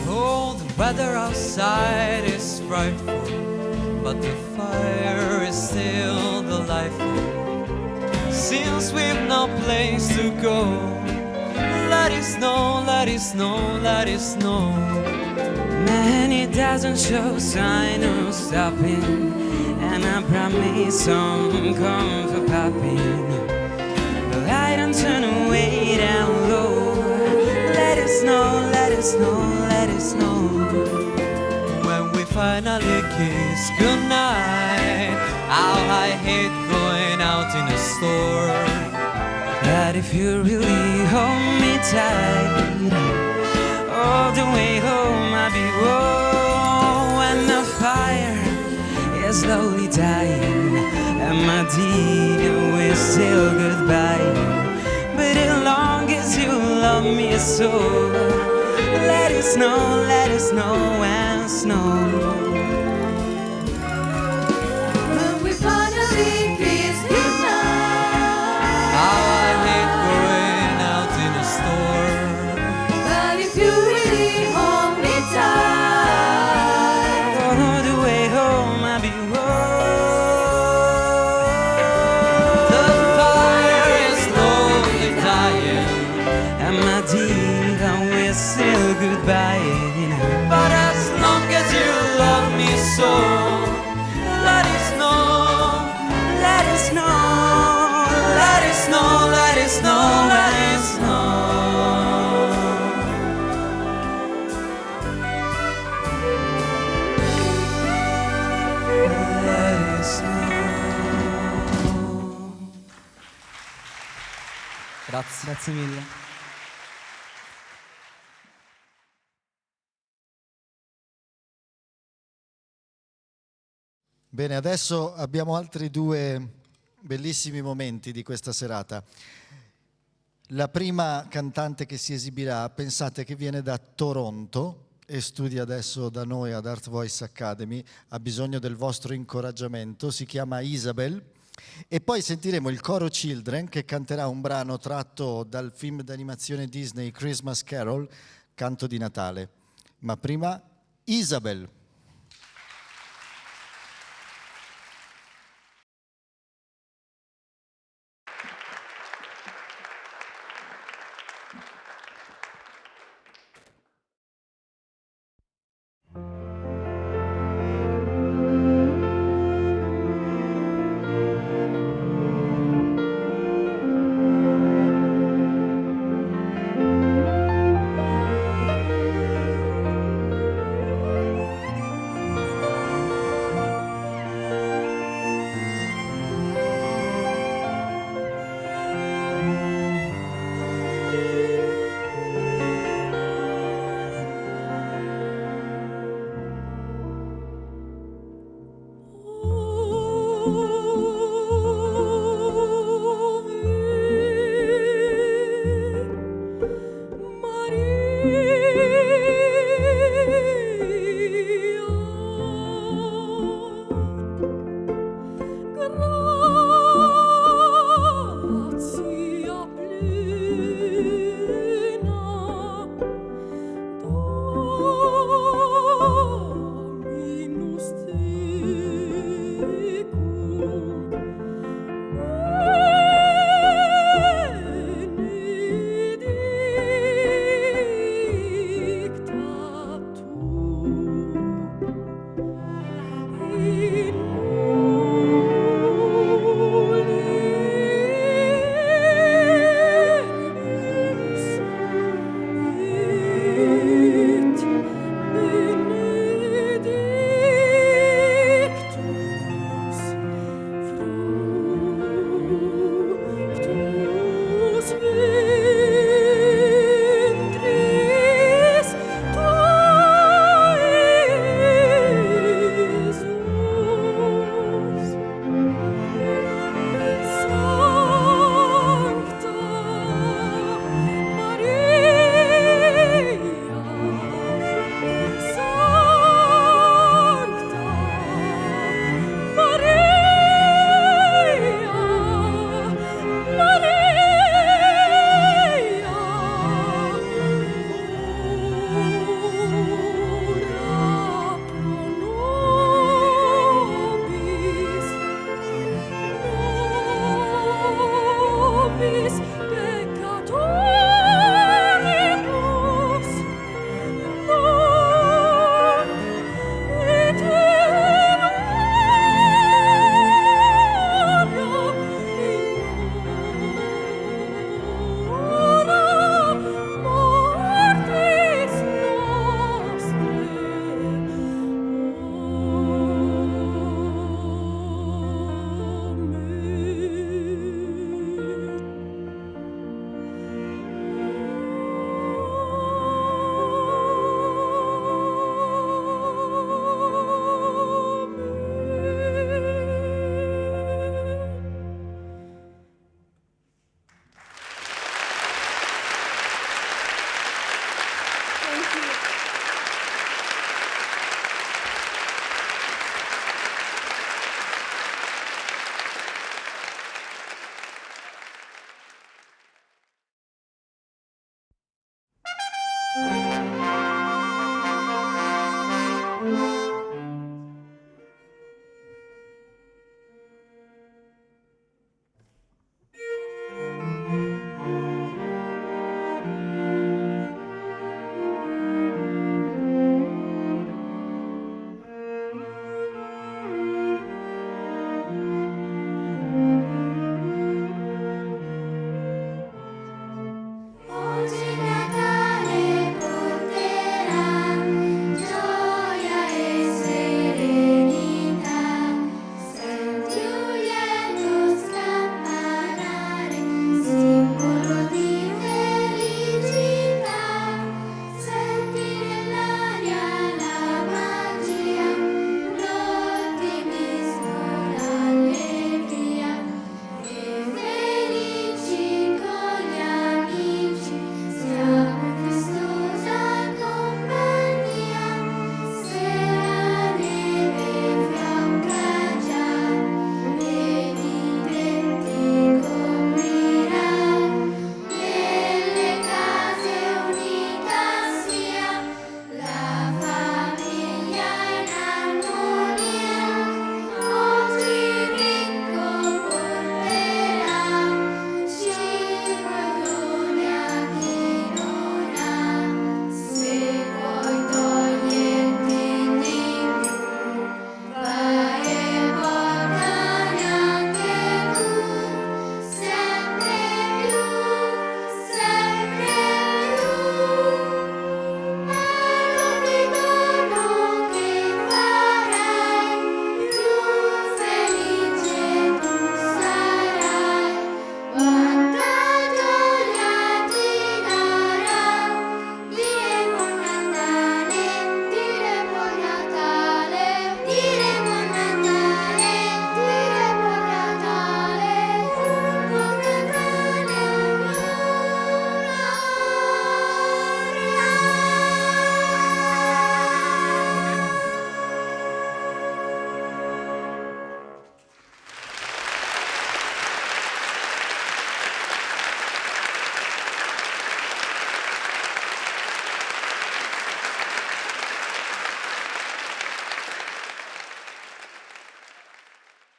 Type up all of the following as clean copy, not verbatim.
Oh, the weather outside is frightful, but the fire is still delightful. Since we've no place to go, let it snow, let it snow, let it snow. Many dozen shows I know stopping, and I brought me some comfort popping. But I don't turn away down low. Let it snow, let it snow, let it snow. When we finally kiss goodnight, how I hate going out in the store. But if you really hold me tight, all the way home I'll be warm. When the fire is slowly dying, and my dear, we're still goodbye. But as long as you love me so, let it snow, let it snow and snow. When we finally kiss goodnight, How I hate going out in a store. but if you really hold me tight, All the way home I'll be warm. The fire is slowly dying, and my dear, we're still goodbye. But as long as you love me so, let it snow, let it snow, let it snow, let it snow, let it snow. Let it snow. Grazie mille. Bene, adesso abbiamo altri due bellissimi momenti di questa serata. La prima cantante che si esibirà, pensate che viene da Toronto e studia adesso da noi ad Art Voice Academy, ha bisogno del vostro incoraggiamento, si chiama Isabel. E poi sentiremo il coro Children che canterà un brano tratto dal film d'animazione Disney Christmas Carol, Canto di Natale. Ma prima Isabel.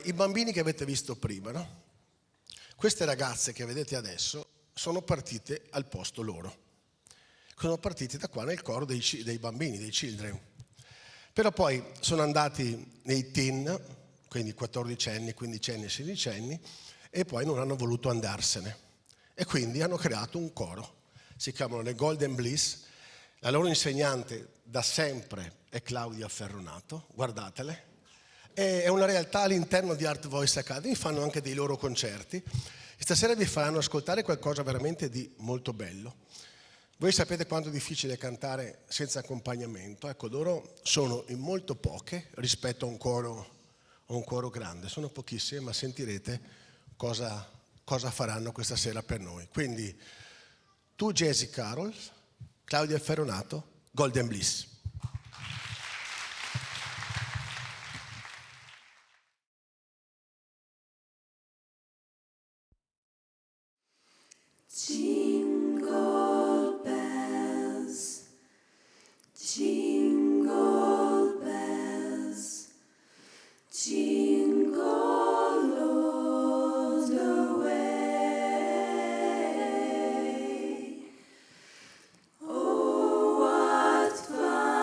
I bambini che avete visto prima, no? Queste ragazze che vedete adesso sono partite al posto loro. Sono partite da qua nel coro dei bambini, dei children. Però poi sono andati nei teen, quindi 14enni, 15enni, 16enni, e poi non hanno voluto andarsene. E quindi hanno creato un coro. Si chiamano le Golden Bliss. La loro insegnante da sempre è Claudia Ferronato, guardatele. È una realtà all'interno di Art Voice Academy, fanno anche dei loro concerti. Stasera vi faranno ascoltare qualcosa veramente di molto bello. Voi sapete quanto è difficile cantare senza accompagnamento. Ecco, loro sono in molto poche rispetto a un coro grande. Sono pochissime, ma sentirete cosa faranno questa sera per noi. Quindi tu Jazzy Carol, Claudia Ferronato, Golden Bliss. Jingle bells, jingle bells, jingle all the way. Oh, what fun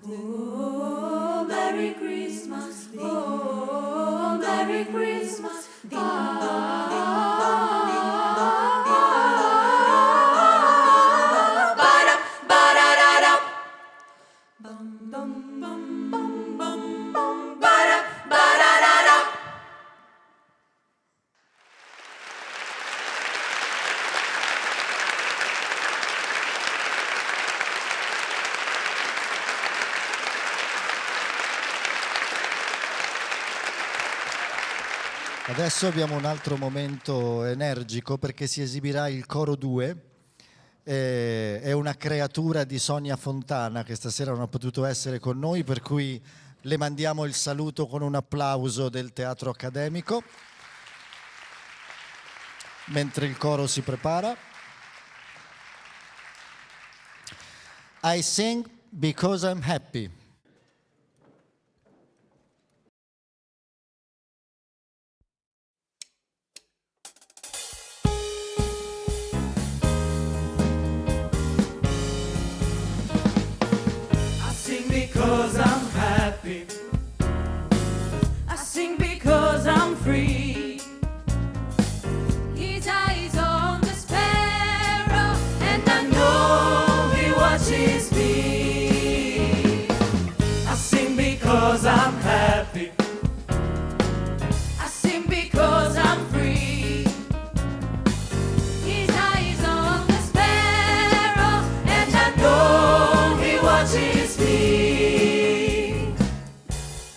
Oh, Merry Christmas, oh, Merry Christmas, ding dong, ding dong, ding dong, ba-da, bum bum bum bum bum bum, ba-da. Adesso abbiamo un altro momento energico perché si esibirà il coro 2. È una creatura di Sonia Fontana che stasera non ha potuto essere con noi, per cui le mandiamo il saluto con un applauso del Teatro Accademico mentre il coro si prepara. I sing because I'm happy. Because I'm happy, I sing because I'm free. His eyes on the sparrow, and I know he watches me. I sing because I'm happy, I sing because I'm free. His eyes on the sparrow, and I know he watches me.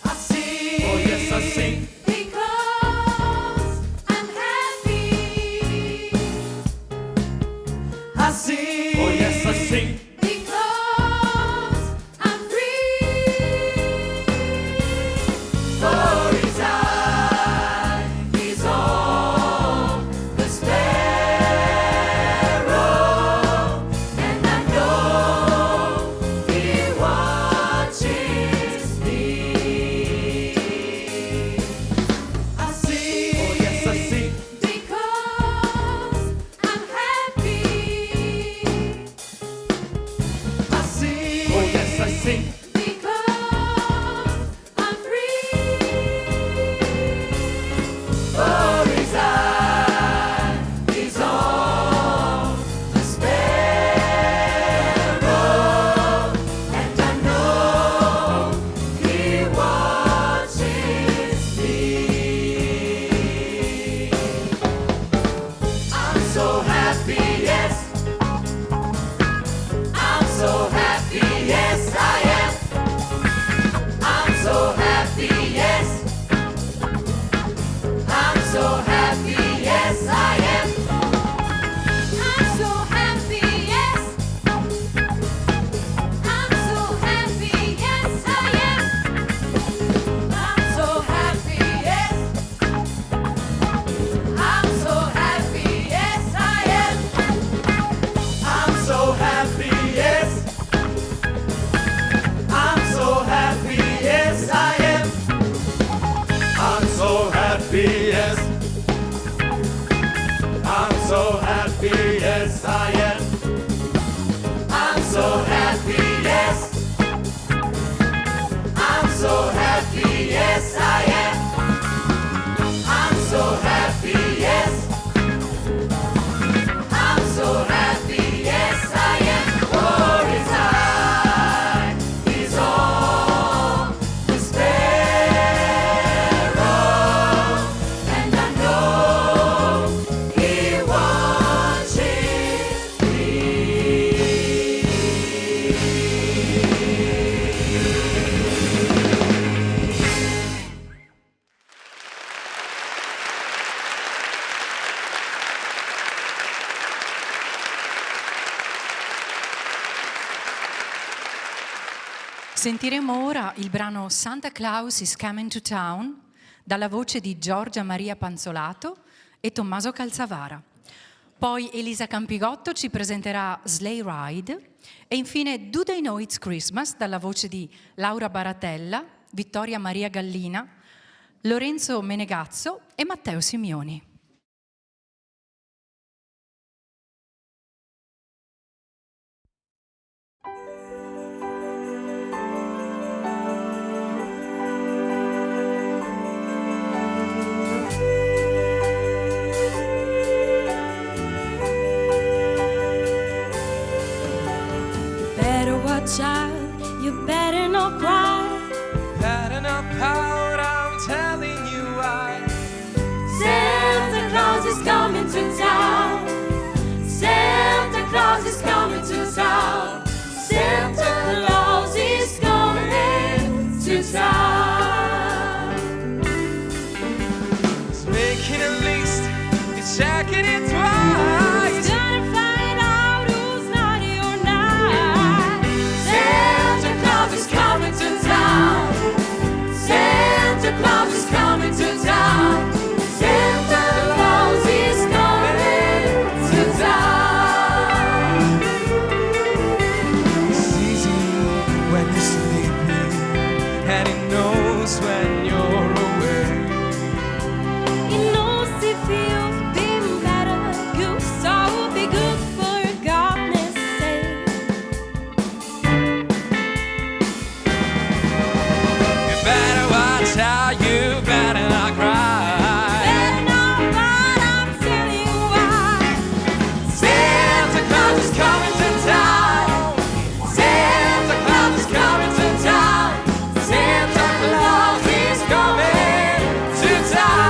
I sing, oh yes I sing, Because I'm happy. I sing, oh yes I sing, Because I'm free. for his eye is on the sparrow, And I know he watches me. I sing. Oh yes I sing, Because I'm happy. I sing, oh yes I sing, Because I'm free. for his eye is on the sparrow, and I know he watches me. I'm so happy, yes. I'm so happy, yes I am. I'm so happy, yes. I'm so happy, yes I am. I'm so happy, yes. I'm so happy, yes I am. I'm so happy, yes. I'm so happy, yes I am. I'm so happy, yes. I'm so happy, yes I am. I'm so happy, yes. I'm so happy, yes I am. I'm so happy, yes. I'm so happy, yes I am. I'm so happy, yes. I'm so happy, yes I am. For his eye is on Sentiremo ora il brano Santa Claus is Coming to Town dalla voce di Giorgia Maria Panzolato e Tommaso Calzavara. Poi Elisa Campigotto ci presenterà Sleigh Ride e infine Do They Know It's Christmas dalla voce di Laura Baratella, Vittoria Maria Gallina, Lorenzo Menegazzo e Matteo Simioni. Child, you better not cry. Better not pout, I'm telling you why. Santa Claus is coming to town. Santa Claus is coming to town. Santa Claus is coming to town. He's making a list, he's checking it twice. He's gonna find out who's naughty or nice. Santa Claus is coming to town. Santa Claus is coming to town. Santa Claus is coming to town. He sees you when you're sleeping, and he knows when you're away. He knows if you've been better, good, so be good for goodness sake. You better watch out, you better not cry. Better not run, I'm telling you why. Santa Claus is coming to town. Santa Claus is coming to town. Santa Claus is coming to town.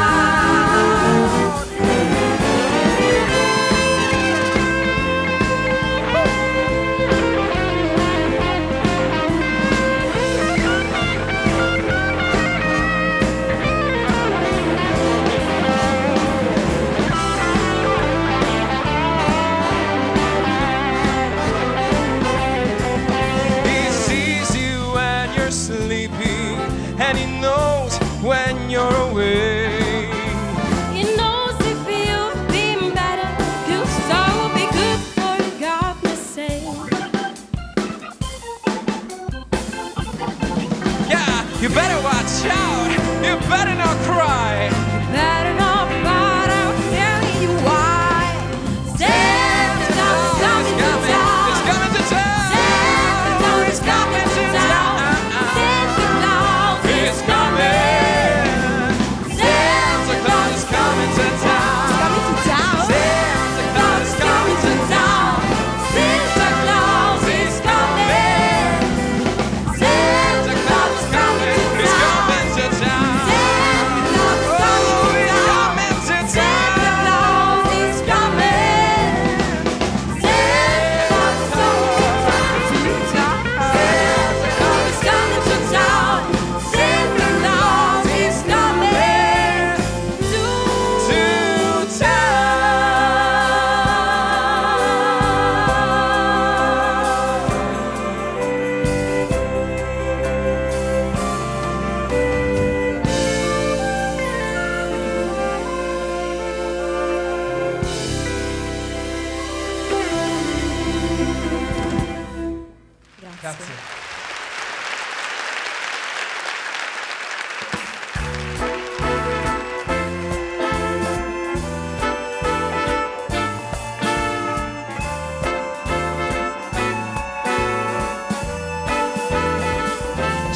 He sees you when you're sleeping, and he knows when you're away. He knows if you've been better, good, so be good for goodness sake. Yeah, you better watch out. You better not cry. Better not run, I'm telling you why. Santa Claus is coming to town. He's coming to town. Santa Claus is coming to town. Santa Claus is coming. Santa Claus is coming to town. Coming to town. Santa Claus is coming to town. Santa Claus is coming. Santa Claus is coming to He's town. coming to town. Santa Claus is coming Oh, to he's town. coming to Santa town. Claus is coming. Santa Claus is coming to town. Santa Claus is coming to town. Santa Claus is coming to Grazie.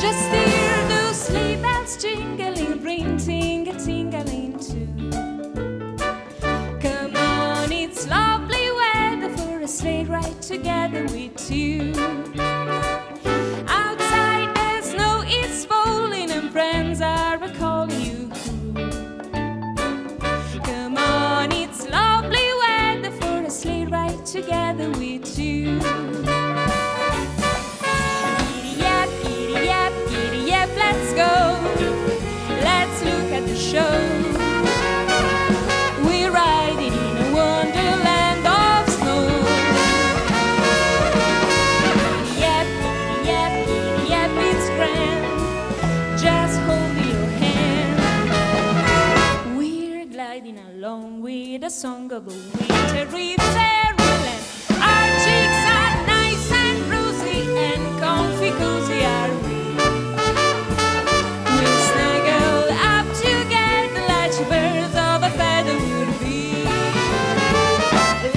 just hear those sleigh bells jingling, ring, ting-a-tingling too. Come on, it's lovely weather for a sleigh ride together with you. Outside the snow is falling and friends are calling you. Come on, it's lovely weather for a sleigh ride together with you. Giddy yap, let's go. Let's look at the show. We're riding in a wonderland of snow. with a song of a wintry fairyland. Our cheeks are nice and rosy and comfy cozy are we. We'll snuggle up together like birds of a feather would be.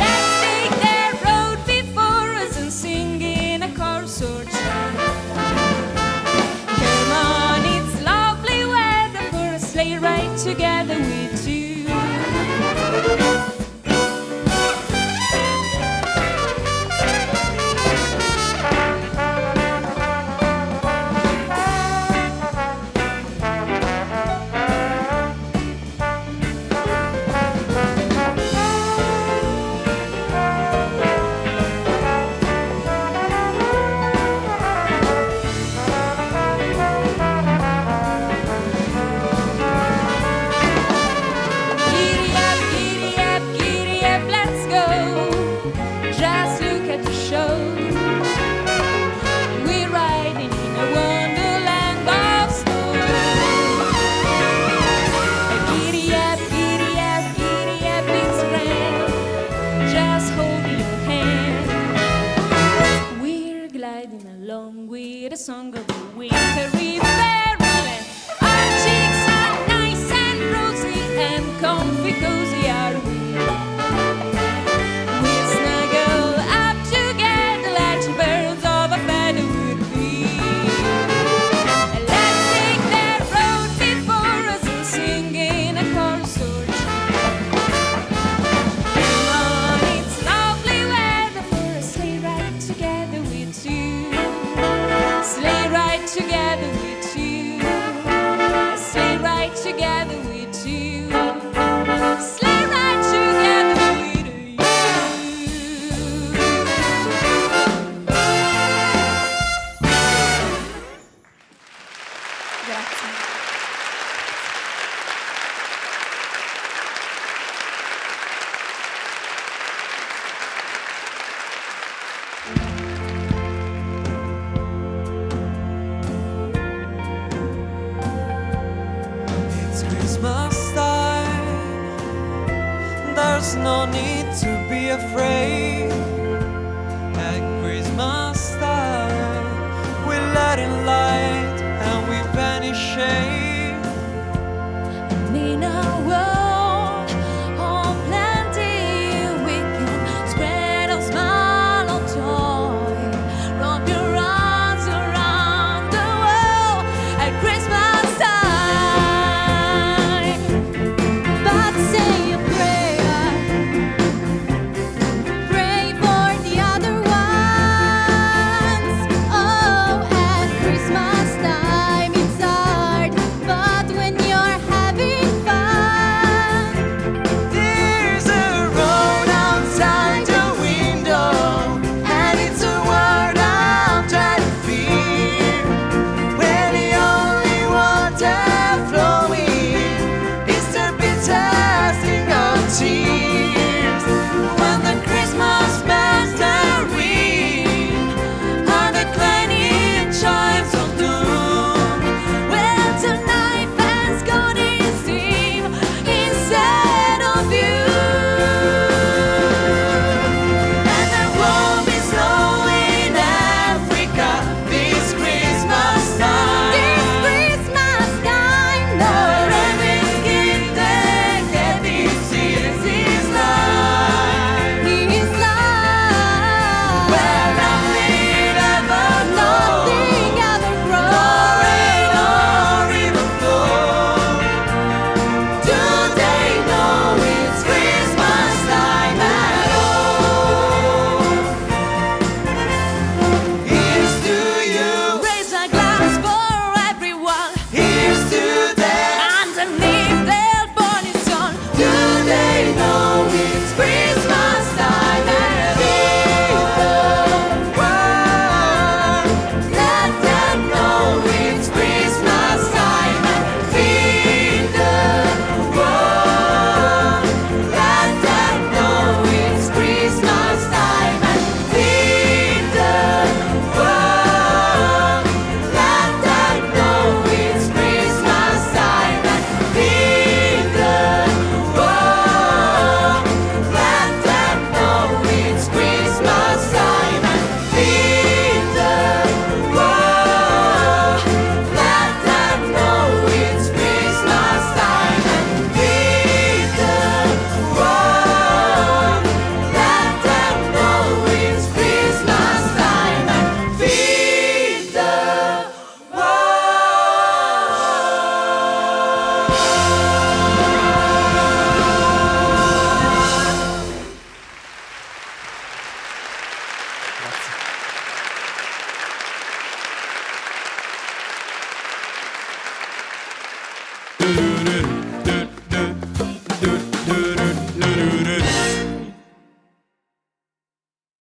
Let's take the road before us and sing in a chorus or chant. Come on, it's lovely weather for a sleigh ride together with you. Giddy up, let's go. Just look at the show. We're riding in a wonderland of snow. Giddy up, it's grand. Just hold your hand. We're gliding along with a song of the wintry fairyland. Our cheeks are nice and rosy and comfy cozy are we. We'll snuggle up together like birds of a feather would be. Let's take that road before us and sing in a chorus or chant. Come on, it's lovely weather for a sleigh ride together with you. Sleigh ride together with you. Sleigh ride together with you. Sleigh ride together with you. Grazie. It's Christmas time. There's no need to be afraid. At Christmas time, we let in light.